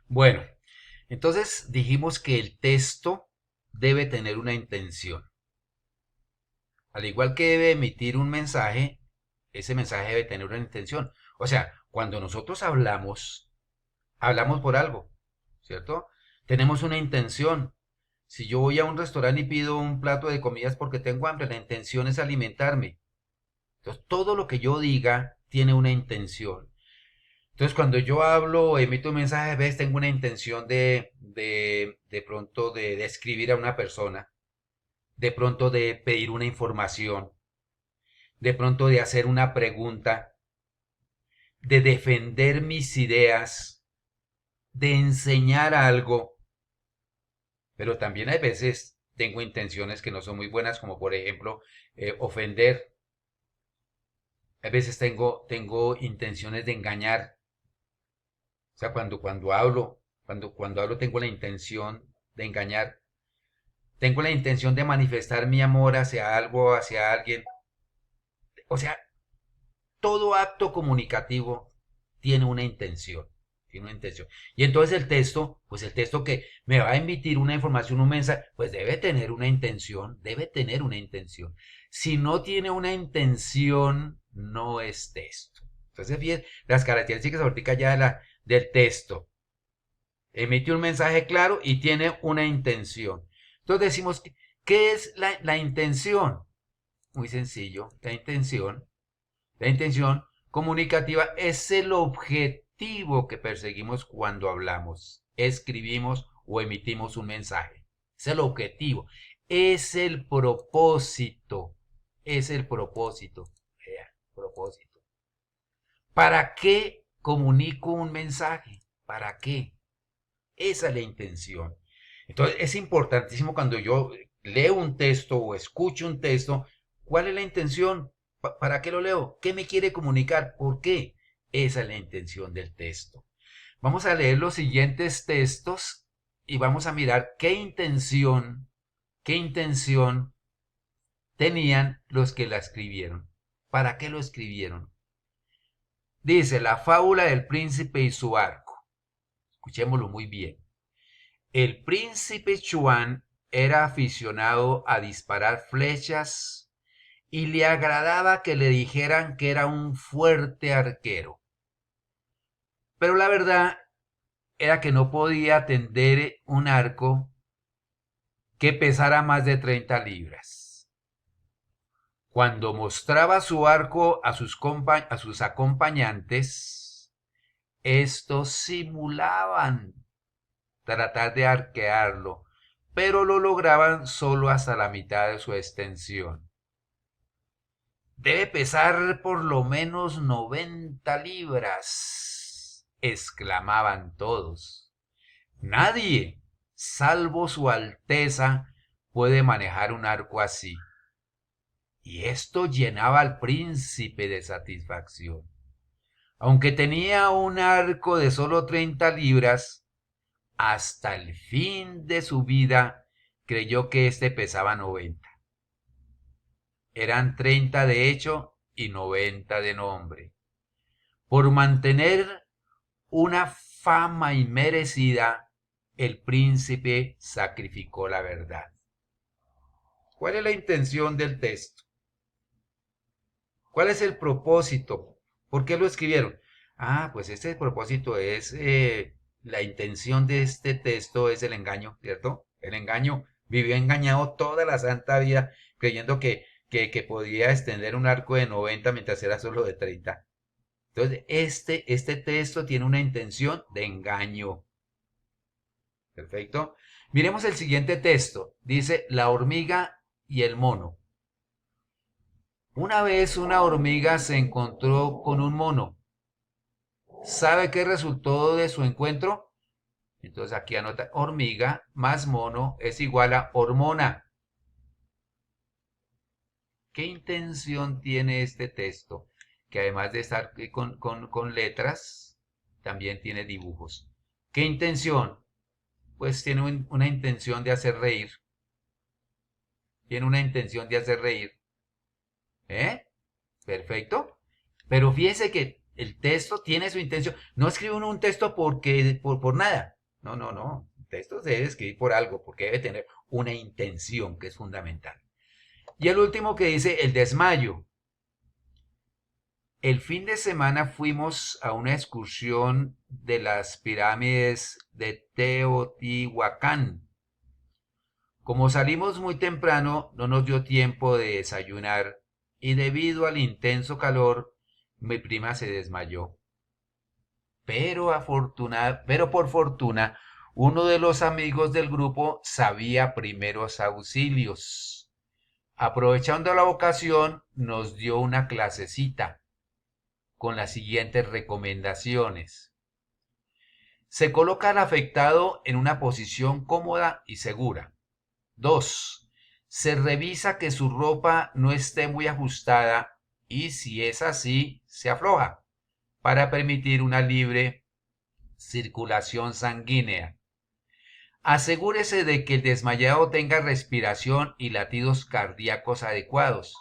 Bueno, entonces dijimos que el texto debe tener una intención. Al igual que debe emitir un mensaje, ese mensaje debe tener una intención. O sea, cuando nosotros hablamos, hablamos por algo, ¿cierto? Tenemos una intención. Si yo voy a un restaurante y pido un plato de comidas porque tengo hambre, la intención es alimentarme. Entonces, todo lo que yo diga tiene una intención. Entonces, cuando yo hablo o emito un mensaje, a veces tengo una intención de pronto de escribir a una persona, de pronto de pedir una información, de pronto de hacer una pregunta, de defender mis ideas, de enseñar algo, pero también hay veces tengo intenciones que no son muy buenas, como por ejemplo ofender. A veces tengo intenciones de engañar. O sea, cuando hablo tengo la intención de engañar. Tengo la intención de manifestar mi amor hacia algo, hacia alguien. O sea, todo acto comunicativo tiene una intención. Tiene una intención. Y entonces el texto, pues el texto que me va a emitir una información, un mensaje, pues debe tener una intención, debe tener una intención. Si no tiene una intención, no es texto. Entonces, fíjense las características ahorita ya del texto. Emite un mensaje claro y tiene una intención. Entonces decimos, ¿qué es la intención? Muy sencillo, la intención comunicativa es el objetivo que perseguimos cuando hablamos, escribimos o emitimos un mensaje. Es el objetivo, es el propósito, es el propósito. Vea, propósito. ¿Para qué comunico un mensaje? ¿Para qué? Esa es la intención. Entonces es importantísimo cuando yo leo un texto o escucho un texto, ¿cuál es la intención? ¿Para qué lo leo? ¿Qué me quiere comunicar? ¿Por qué? Esa es la intención del texto. Vamos a leer los siguientes textos y vamos a mirar qué intención tenían los que la escribieron. ¿Para qué lo escribieron? Dice la fábula del príncipe y su arco. Escuchémoslo muy bien. El príncipe Chuan era aficionado a disparar flechas y le agradaba que le dijeran que era un fuerte arquero. Pero la verdad era que no podía tender un arco que pesara más de 30 libras. Cuando mostraba su arco a sus acompañantes, estos simulaban tratar de arquearlo, pero lo lograban solo hasta la mitad de su extensión. Debe pesar por lo menos 90 libras, exclamaban todos. Nadie, salvo su Alteza, puede manejar un arco así. Y esto llenaba al príncipe de satisfacción. Aunque tenía un arco de solo 30 libras, hasta el fin de su vida creyó que éste pesaba 90. Eran 30 de hecho y 90 de nombre. Por mantener una fama inmerecida, el príncipe sacrificó la verdad. ¿Cuál es la intención del texto? ¿Cuál es el propósito? ¿Por qué lo escribieron? Ah, pues este propósito es, la intención de este texto es el engaño, ¿cierto? El engaño. Vivió engañado toda la santa vida creyendo que podía extender un arco de 90 mientras era solo de 30. Entonces, este texto tiene una intención de engaño. Perfecto. Miremos el siguiente texto. Dice la hormiga y el mono. Una vez una hormiga se encontró con un mono. ¿Sabe qué resultó de su encuentro? Entonces aquí anota hormiga más mono es igual a hormona. ¿Qué intención tiene este texto? Que además de estar con letras, también tiene dibujos. ¿Qué intención? Pues tiene una intención de hacer reír. Tiene una intención de hacer reír. ¿Eh? Perfecto. Pero fíjese que el texto tiene su intención. No escribe uno un texto por nada. No, no, no. El texto se debe escribir por algo, porque debe tener una intención que es fundamental. Y el último que dice el desmayo. El fin de semana fuimos a una excursión de las pirámides de Teotihuacán. Como salimos muy temprano, no nos dio tiempo de desayunar y debido al intenso calor, mi prima se desmayó. Pero por fortuna, uno de los amigos del grupo sabía primeros auxilios. Aprovechando la ocasión, nos dio una clasecita con las siguientes recomendaciones. Se coloca al afectado en una posición cómoda y segura. 2. Se revisa que su ropa no esté muy ajustada y si es así, se afloja para permitir una libre circulación sanguínea. Asegúrese de que el desmayado tenga respiración y latidos cardíacos adecuados.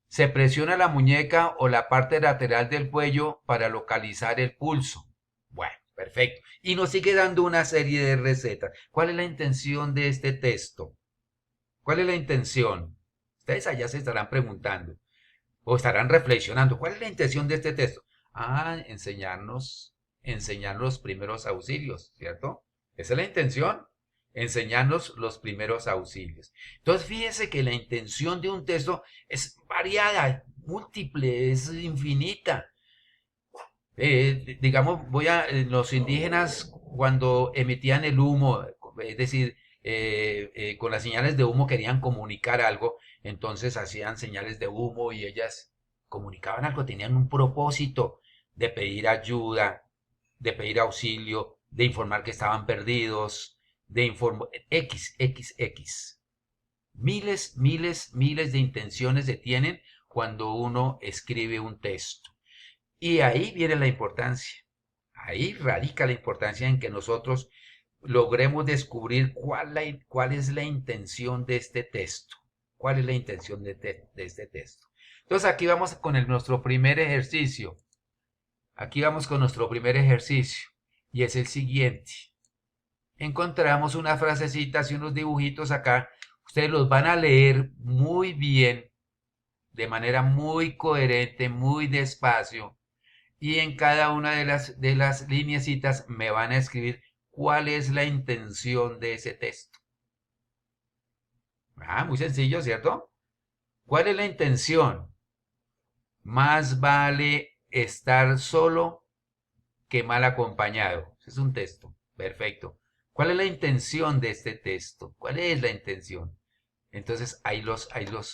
Se presiona la muñeca o la parte lateral del cuello para localizar el pulso. Bueno, perfecto. Y nos sigue dando una serie de recetas. ¿Cuál es la intención de este texto? ¿Cuál es la intención? Ustedes allá se estarán preguntando o estarán reflexionando. ¿Cuál es la intención de este texto? Ah, enseñar los primeros auxilios, ¿cierto? Esa es la intención, enseñarnos los primeros auxilios. Entonces, fíjese que la intención de un texto es variada, múltiple, es infinita. Digamos, los indígenas cuando emitían el humo, es decir, con las señales de humo querían comunicar algo, entonces hacían señales de humo y ellas comunicaban algo, tenían un propósito de pedir ayuda, de pedir auxilio, de informar que estaban perdidos, de informar XXX. Miles de intenciones se tienen cuando uno escribe un texto. Y ahí viene la importancia. Ahí radica la importancia en que nosotros logremos descubrir cuál es la intención de este texto. ¿Cuál es la intención de este texto? Entonces aquí vamos con nuestro primer ejercicio. Aquí vamos con nuestro primer ejercicio. Y es el siguiente. Encontramos unas frasecitas y unos dibujitos acá. Ustedes los van a leer muy bien, de manera muy coherente, muy despacio. Y en cada una de las lineecitas me van a escribir cuál es la intención de ese texto. Ah, muy sencillo, ¿cierto? ¿Cuál es la intención? Más vale estar solo que mal acompañado. Ese es un texto. Perfecto. ¿Cuál es la intención de este texto? ¿Cuál es la intención? Entonces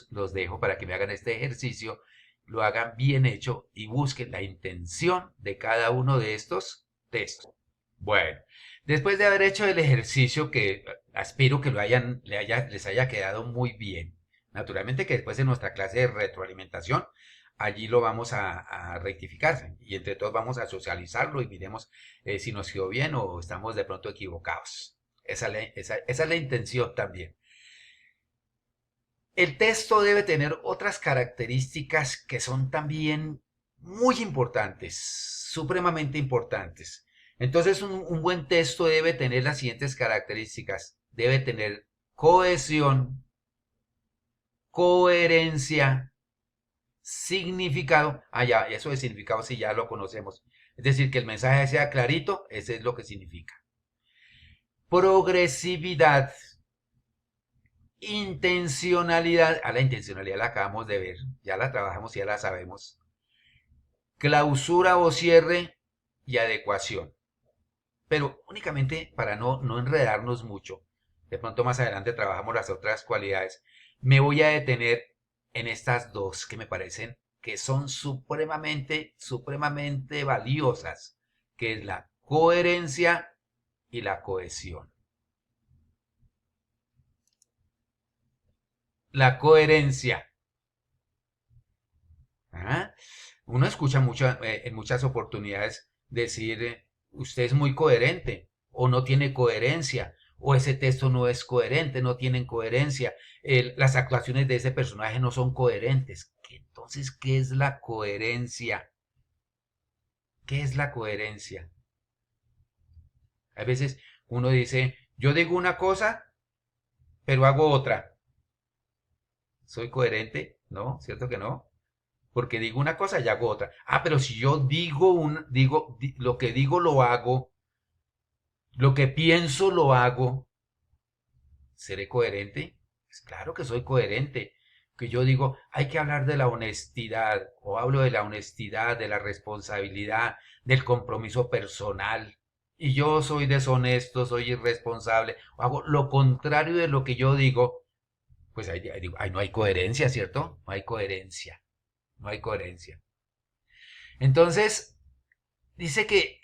los dejo para que me hagan este ejercicio, lo hagan bien hecho y busquen la intención de cada uno de estos textos. Bueno, después de haber hecho el ejercicio que aspiro que les haya quedado muy bien, naturalmente que después de nuestra clase de retroalimentación, allí lo vamos a rectificar y entre todos vamos a socializarlo y miremos si nos quedó bien o estamos de pronto equivocados. Esa es la intención también. El texto debe tener otras características que son también muy importantes, supremamente importantes. Entonces, un buen texto debe tener las siguientes características. Debe tener cohesión, coherencia, significado. Ah, ya, eso de significado sí ya lo conocemos. Es decir, que el mensaje sea clarito, ese es lo que significa. Progresividad, intencionalidad. A la intencionalidad la acabamos de ver, ya la trabajamos, ya la sabemos. Clausura o cierre y adecuación. Pero únicamente para no enredarnos mucho, de pronto más adelante trabajamos las otras cualidades, me voy a detener en estas dos que me parecen que son supremamente valiosas, que es la coherencia y la cohesión. La coherencia. ¿Ah? Uno escucha en muchas oportunidades decir, usted es muy coherente o no tiene coherencia o ese texto no es coherente, no tienen coherencia, las actuaciones de ese personaje no son coherentes. Entonces, ¿qué es la coherencia? ¿Qué es la coherencia? A veces uno dice, yo digo una cosa, pero hago otra. ¿Soy coherente? ¿No? ¿Cierto que no? Porque digo una cosa y hago otra. Ah, pero si yo lo que digo lo hago, lo que pienso lo hago, ¿seré coherente? Pues claro que soy coherente. Que yo digo, hay que hablar de la honestidad, o hablo de la honestidad, de la responsabilidad, del compromiso personal. Y yo soy deshonesto, soy irresponsable, o hago lo contrario de lo que yo digo, pues ahí no hay coherencia, ¿cierto? No hay coherencia, no hay coherencia. Entonces, dice que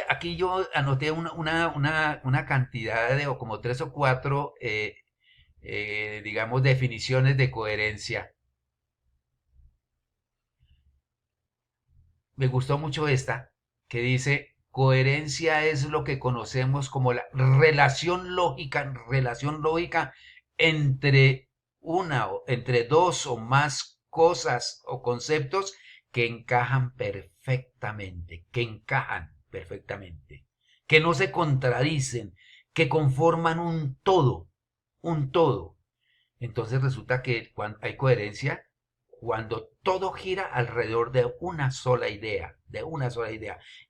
aquí yo anoté una cantidad de, o como tres o cuatro, digamos, definiciones de coherencia. Me gustó mucho esta, que dice, coherencia es lo que conocemos como la relación lógica entre entre dos o más cosas o conceptos que encajan perfectamente, que no se contradicen, que conforman un todo. Entonces resulta que cuando hay coherencia cuando todo gira alrededor de una sola idea,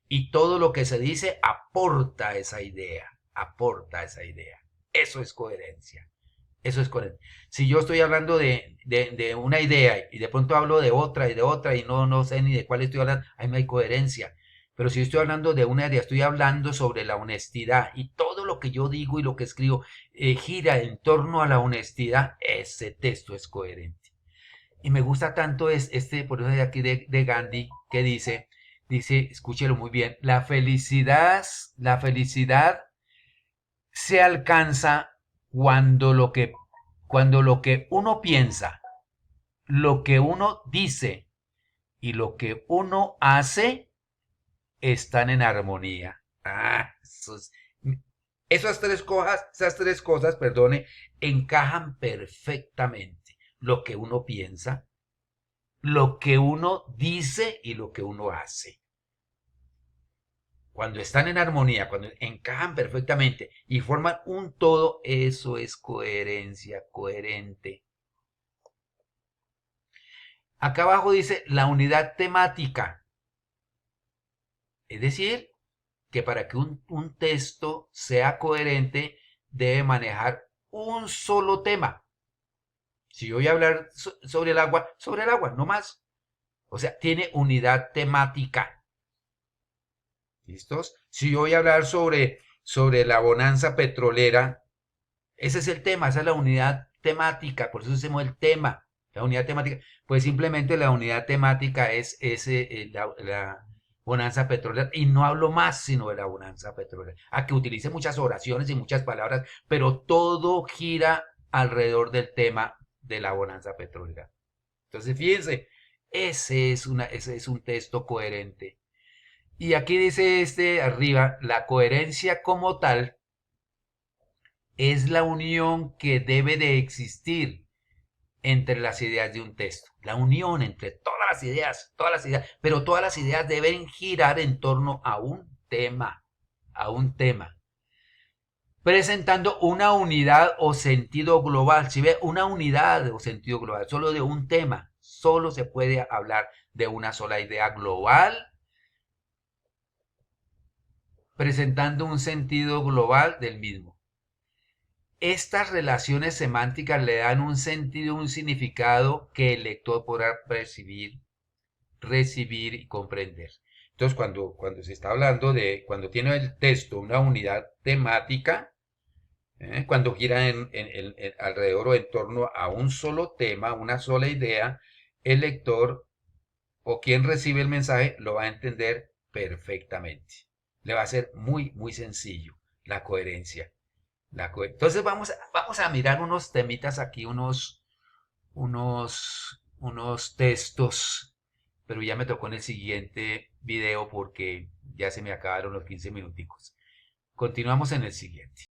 y todo lo que se dice aporta esa idea. Eso es coherencia. Eso es coherencia. Si yo estoy hablando de una idea y de pronto hablo de otra y de otra y no sé ni de cuál estoy hablando, ahí no hay coherencia. Pero si yo estoy hablando de una idea, estoy hablando sobre la honestidad y todo lo que yo digo y lo que escribo gira en torno a la honestidad, ese texto es coherente. Y me gusta tanto por eso de aquí de Gandhi, que dice, escúchelo muy bien, la felicidad se alcanza cuando cuando lo que uno piensa, lo que uno dice y lo que uno hace están en armonía. Esas tres cosas, perdone, encajan perfectamente. Lo que uno piensa, lo que uno dice y lo que uno hace. Cuando están en armonía, cuando encajan perfectamente y forman un todo, eso es coherencia, coherente. Acá abajo dice la unidad temática. Es decir, que para que un texto sea coherente, debe manejar un solo tema. Si yo voy a hablar sobre el agua, no más. O sea, tiene unidad temática. ¿Listos? Si yo voy a hablar sobre la bonanza petrolera, ese es el tema, esa es la unidad temática, por eso hacemos el tema, la unidad temática. Pues simplemente la unidad temática es la bonanza petrolera y no hablo más sino de la bonanza petrolera. A que utilice muchas oraciones y muchas palabras, pero todo gira alrededor del tema de la bonanza petrolera. Entonces, fíjense, ese es un texto coherente. Y aquí dice arriba, la coherencia como tal es la unión que debe de existir entre las ideas de un texto. La unión entre todas las ideas, pero todas las ideas deben girar en torno a un tema, presentando una unidad o sentido global. Si ve una unidad o sentido global, solo de un tema, solo se puede hablar de una sola idea global, presentando un sentido global del mismo. Estas relaciones semánticas le dan un sentido, un significado que el lector podrá percibir, recibir y comprender. Entonces, cuando se está hablando cuando tiene el texto una unidad temática, cuando gira alrededor o en torno a un solo tema, una sola idea, el lector o quien recibe el mensaje lo va a entender perfectamente. Le va a ser muy, muy sencillo la coherencia. Entonces vamos a mirar unos temitas aquí, unos textos, pero ya me tocó en el siguiente video porque ya se me acabaron los 15 minuticos. Continuamos en el siguiente.